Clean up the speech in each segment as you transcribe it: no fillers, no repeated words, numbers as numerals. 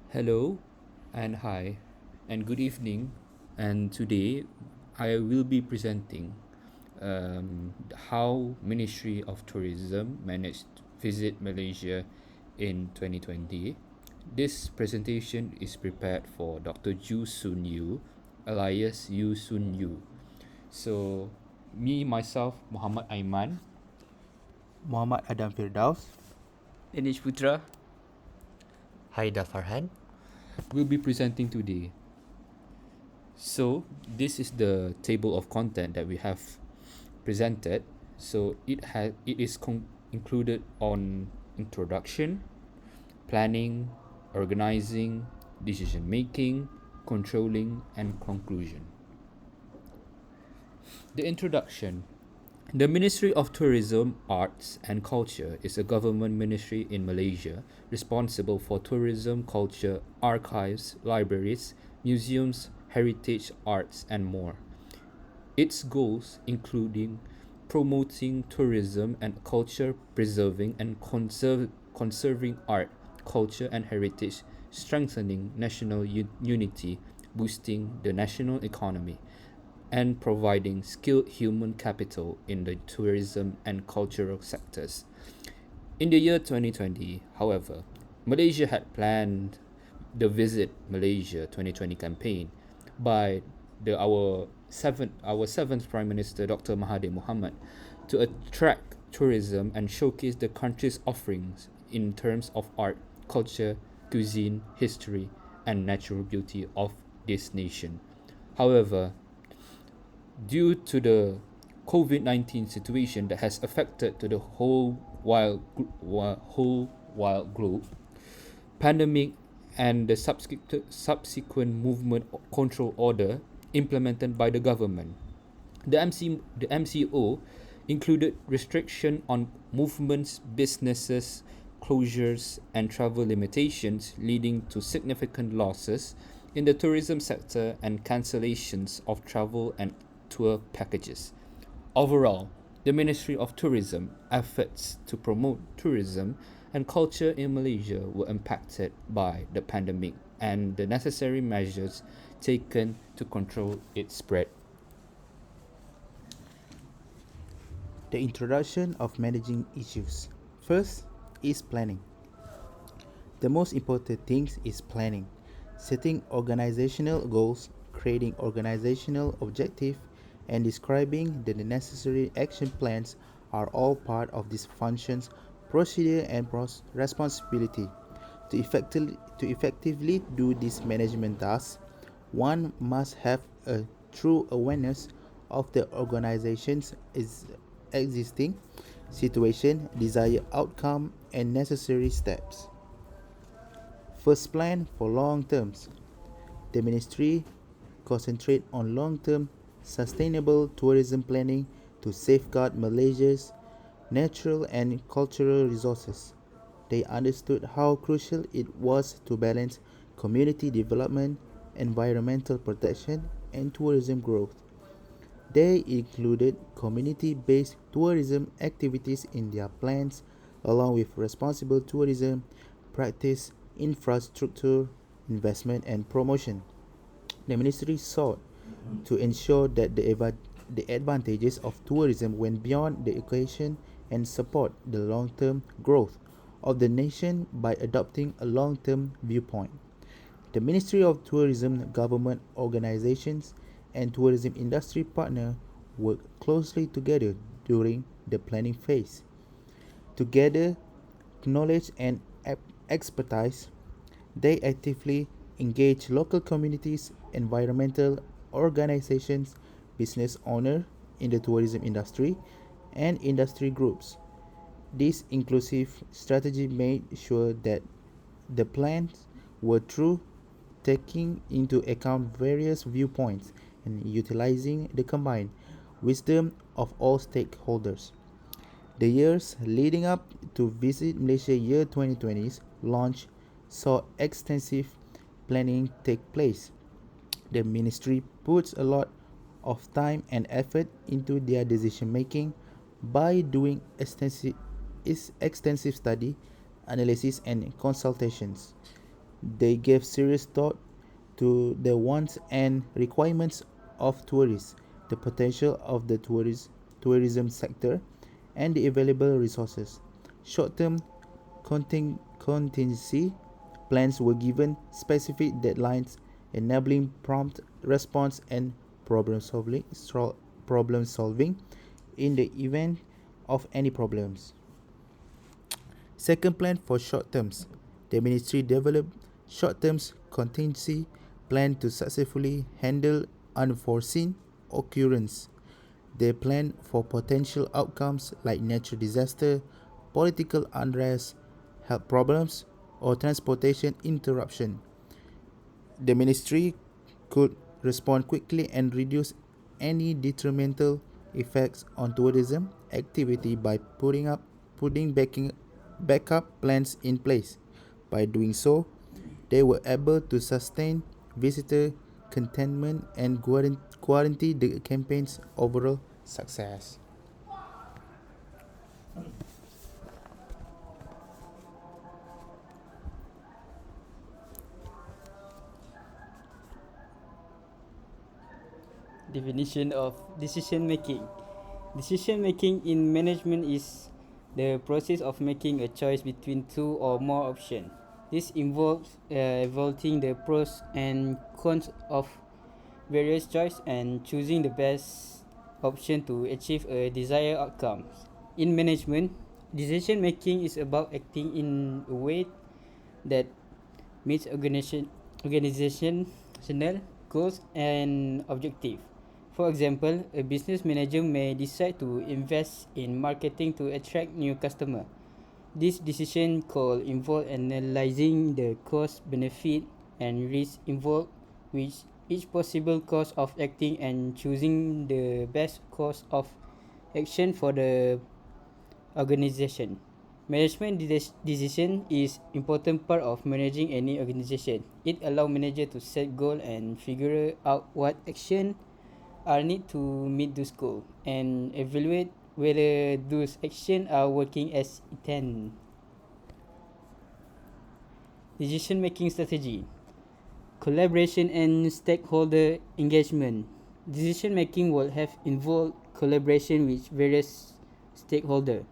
Hello and hi and good evening. And today I will be presenting how Ministry of Tourism managed visit Malaysia in 2020. This presentation is prepared for Dr. Ju Sun Yu, alias Yu Sun Yu. So me myself Muhammad Aiman. Muhammad Adam Firdaus. Dinesh Putra. Haida Farhan. Will be presenting today. So this is the table of content that we have presented. So it is included on introduction, planning, organizing, decision making, controlling, and conclusion. The introduction. The Ministry of Tourism, Arts and Culture is a government ministry in Malaysia responsible for tourism, culture, archives, libraries, museums, heritage arts, and more. Its goals including promoting tourism and culture, preserving and conserving art, culture and heritage, strengthening national unity, boosting the national economy, and providing skilled human capital in the tourism and cultural sectors. In the year 2020, however, Malaysia had planned the Visit Malaysia 2020 campaign by our seventh Prime Minister Dr. Mahathir Mohamad to attract tourism and showcase the country's offerings in terms of art, culture, cuisine, history, and natural beauty of this nation. However, due to the COVID-19 situation that has affected to the whole wild globe, pandemic and the subsequent movement control order implemented by the government. The MCO included restriction on movements, businesses, closures, and travel limitations, leading to significant losses in the tourism sector and cancellations of travel and tour packages. Overall, the Ministry of Tourism efforts to promote tourism and culture in Malaysia were impacted by the pandemic and the necessary measures taken to control its spread. The introduction of managing issues. First is planning. The most important thing is planning. Setting organizational goals, creating organizational objectives, and describing the necessary action plans are all part of this function's procedure and responsibility. To effectively do this management task, one must have a true awareness of the organization's existing situation, desired outcome, and necessary steps. First, plan for long terms. The ministry concentrate on long-term sustainable tourism planning to safeguard Malaysia's natural and cultural resources. They understood how crucial it was to balance community development, environmental protection, and tourism growth. They included community-based tourism activities in their plans, along with responsible tourism practice, infrastructure, investment, and promotion. The ministry sought to ensure that the advantages of tourism went beyond the equation and support the long-term growth of the nation by adopting a long-term viewpoint. The Ministry of Tourism, government organizations, and tourism industry partners work closely together during the planning phase. To gather knowledge and expertise, they actively engage local communities, environmental organizations, business owners in the tourism industry, and industry groups. This inclusive strategy made sure that the plans were true, taking into account various viewpoints and utilizing the combined wisdom of all stakeholders. The years leading up to Visit Malaysia Year 2020's launch saw extensive planning take place. The ministry puts a lot of time and effort into their decision making by doing extensive study, analysis, and consultations. They gave serious thought to the wants and requirements of tourists, the potential of the tourism sector, and the available resources. Short term contingency plans were given specific deadlines, enabling prompt response and problem solving in the event of any problems. Second plan for short terms. The ministry developed short term contingency plan to successfully handle unforeseen occurrence. They plan for potential outcomes like natural disaster, political unrest, health problems, or transportation interruption. The ministry could respond quickly and reduce any detrimental effects on tourism activity by putting backup plans in place. By doing so, they were able to sustain visitor containment and guarantee the campaign's overall success. Definition of decision making. Decision making in management is the process of making a choice between two or more options. This involves evaluating the pros and cons of various choices and choosing the best option to achieve a desired outcome. In management, decision making is about acting in a way that meets organizational goals and objectives. For example, a business manager may decide to invest in marketing to attract new customers. This decision call involve analyzing the cost, benefit, and risk involved with each possible cost of acting and choosing the best course of action for the organization. Management decision is important part of managing any organization. It allows manager to set goal and figure out what action are need to meet those goals and evaluate whether those actions are working as intended. Decision making strategy. Collaboration and stakeholder engagement. Decision making will have involved collaboration with various stakeholders,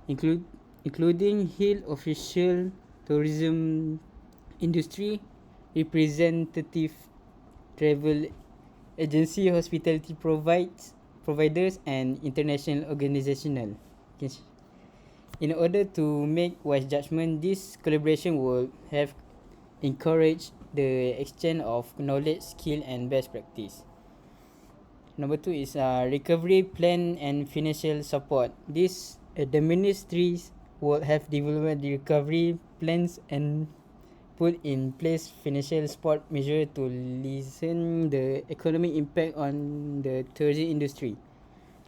including health official, tourism industry, representative, travel agency, hospitality providers, and international organizational. In order to make wise judgment, this collaboration will have encouraged the exchange of knowledge, skill, and best practice. Number two is recovery plan and financial support. This the ministries will have developed the recovery plans and put in place financial support measure to lessen the economic impact on the tourism industry.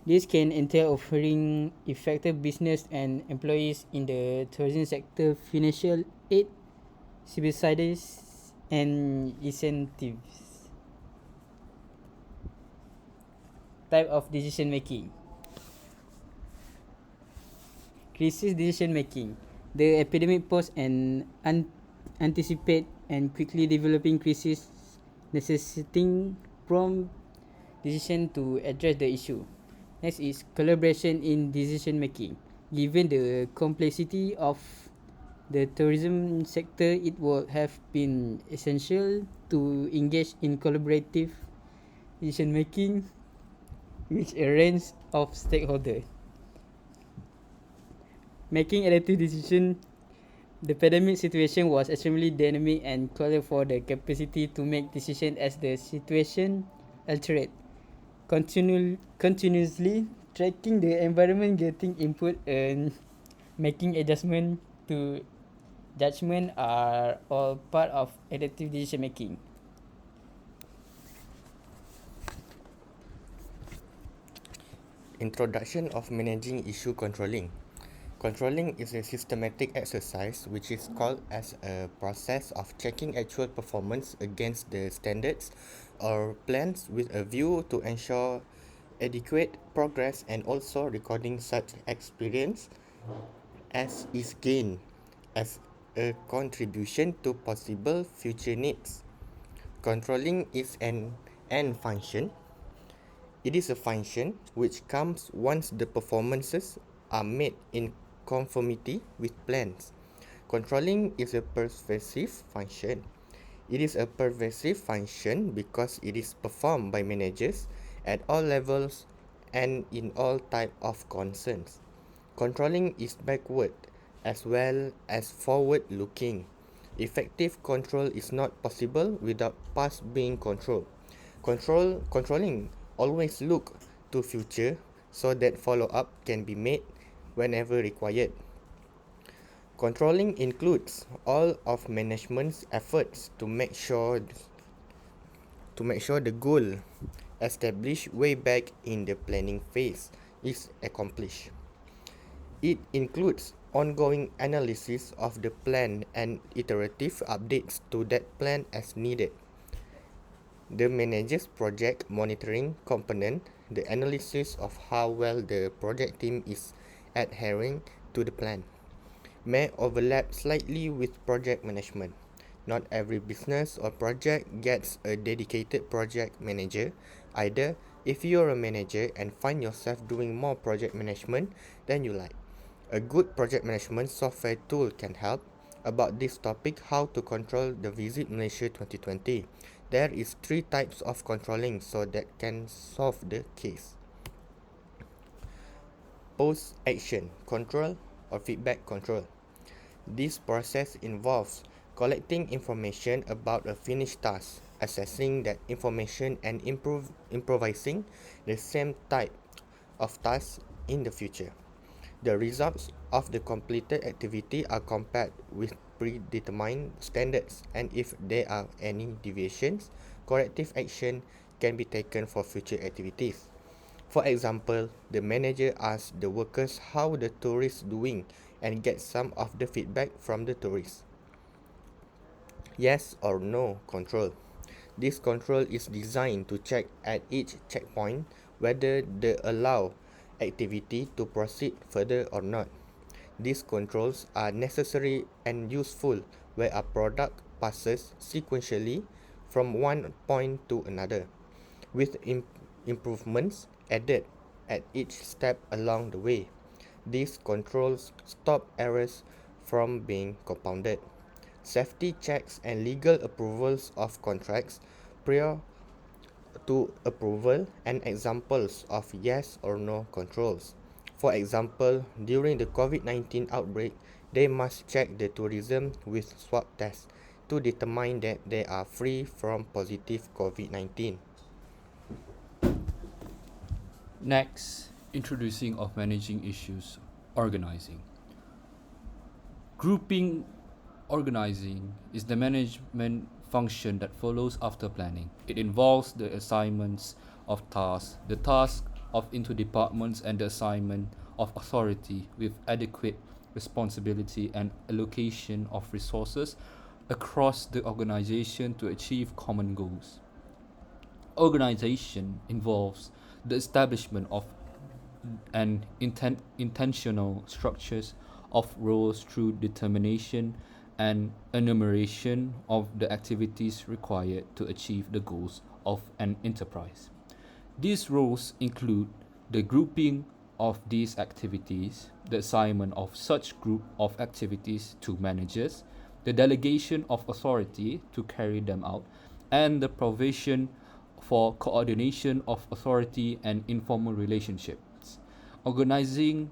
This can entail offering effective business and employees in the tourism sector financial aid, subsidies, and incentives. Type of decision making. Crisis decision making. The epidemic pose and anticipate and quickly developing crisis necessitating prompt decision to address the issue. Next is collaboration in decision making. Given the complexity of the tourism sector, it would have been essential to engage in collaborative decision making with a range of stakeholders. Making adaptive decision. The pandemic situation was extremely dynamic and called for the capacity to make decisions as the situation altered. Continuously tracking the environment, getting input, and making adjustment to judgment are all part of adaptive decision making. Introduction of managing issue controlling. Controlling is a systematic exercise which is called as a process of checking actual performance against the standards or plans with a view to ensure adequate progress and also recording such experience as is gained as a contribution to possible future needs. Controlling is an end function. It is a function which comes once the performances are made in conformity with plans. Controlling is a pervasive function. It is a pervasive function because it is performed by managers at all levels and in all types of concerns. Controlling is backward as well as forward-looking. Effective control is not possible without past being controlled. Controlling always look to future so that follow-up can be made whenever required. Controlling includes all of management's efforts to make sure the goal established way back in the planning phase is accomplished. It includes ongoing analysis of the plan and iterative updates to that plan as needed. The manager's project monitoring component, the analysis of how well the project team is adhering to the plan, may overlap slightly with project management. Not every business or project gets a dedicated project manager either. If you're a manager and find yourself doing more project management than you like, a good project management software tool can help. About this topic, how to control the Visit Malaysia 2020. There is 3 types of controlling so that can solve the case. Post-action control or feedback control. This process involves collecting information about a finished task, assessing that information and improvising the same type of task in the future. The results of the completed activity are compared with predetermined standards, and if there are any deviations, corrective action can be taken for future activities. For example, the manager asks the workers how the tourists doing and gets some of the feedback from the tourists. Yes or no control. This control is designed to check at each checkpoint whether the allow activity to proceed further or not. These controls are necessary and useful where a product passes sequentially from one point to another, with improvements added at each step along the way. These controls stop errors from being compounded. Safety checks and legal approvals of contracts prior to approval and examples of yes or no controls. For example, during the COVID-19 outbreak, they must check the tourism with swab tests to determine that they are free from positive COVID-19. Next, introducing of managing issues, organizing. Grouping organizing is the management function that follows after planning. It involves the assignments of tasks, the task of into departments and the assignment of authority with adequate responsibility and allocation of resources across the organization to achieve common goals. Organization involves the establishment of and intentional structures of roles through determination and enumeration of the activities required to achieve the goals of an enterprise. These roles include the grouping of these activities, the assignment of such group of activities to managers, the delegation of authority to carry them out, and the provision for coordination of authority and informal relationships. Organizing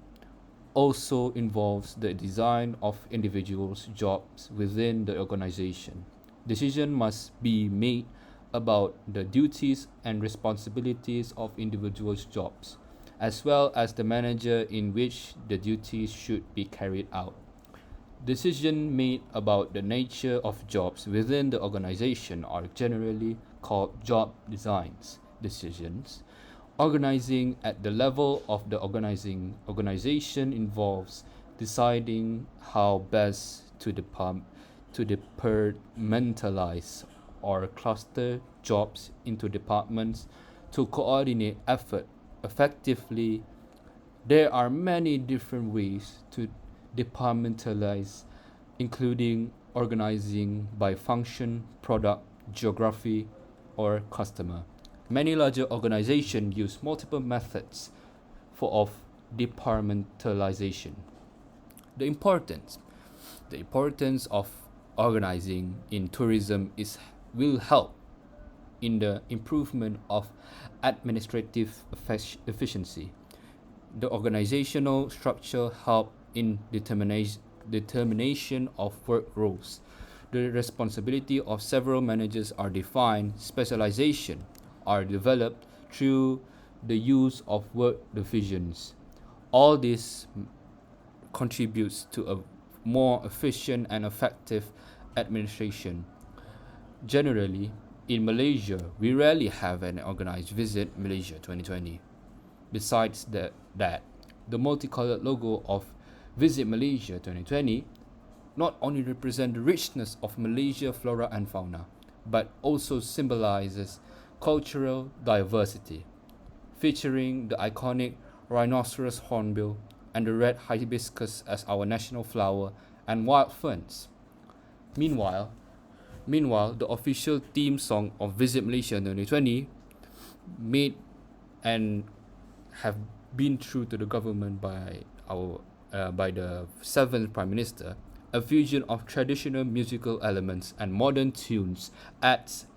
also involves the design of individuals' jobs within the organization. Decision must be made about the duties and responsibilities of individuals' jobs, as well as the manager in which the duties should be carried out. Decisions made about the nature of jobs within the organization are generally called job designs decisions. Organizing at the level of the organization involves deciding how best to departmentalize or cluster jobs into departments to coordinate effort effectively. There are many different ways to departmentalize including organizing by function, product, geography, or customer. Many larger organizations use multiple methods of departmentalization. The importance the importance of organizing in tourism is will help in the improvement of administrative efficiency. The organizational structure help in determination of work roles. The responsibility of several managers are defined. Specialization are developed through the use of work divisions. All this contributes to a more efficient and effective administration. Generally, in Malaysia, we rarely have an organized Visit Malaysia 2020. Besides that, the multicolored logo of Visit Malaysia 2020 not only represent the richness of Malaysia flora and fauna, but also symbolizes cultural diversity, featuring the iconic rhinoceros hornbill and the red hibiscus as our national flower and wild ferns. Meanwhile, Meanwhile, the official theme song of Visit Malaysia 2020 made and have been through to the government by the seventh Prime Minister, a fusion of traditional musical elements and modern tunes adds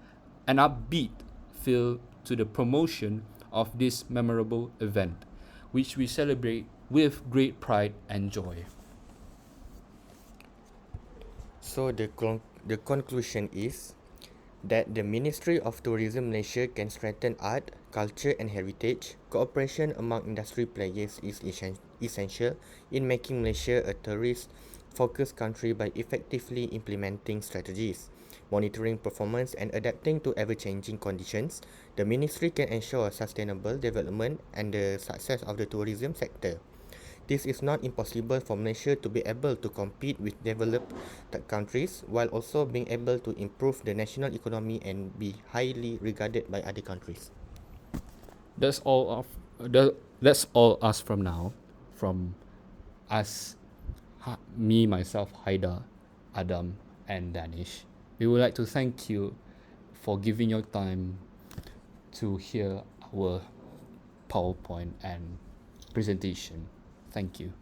an upbeat feel to the promotion of this memorable event, which we celebrate with great pride and joy. So the conclusion is that the Ministry of Tourism Malaysia can strengthen art, culture and heritage. Cooperation among industry players is essential in making Malaysia a tourist-focused country by effectively implementing strategies, monitoring performance and adapting to ever-changing conditions. The Ministry can ensure sustainable development and the success of the tourism sector. This is not impossible for Malaysia to be able to compete with developed countries while also being able to improve the national economy and be highly regarded by other countries. That's all of that's all us from now, from us, me myself, Haida, Adam, and Danish. We would like to thank you for giving your time to hear our PowerPoint and presentation. Thank you.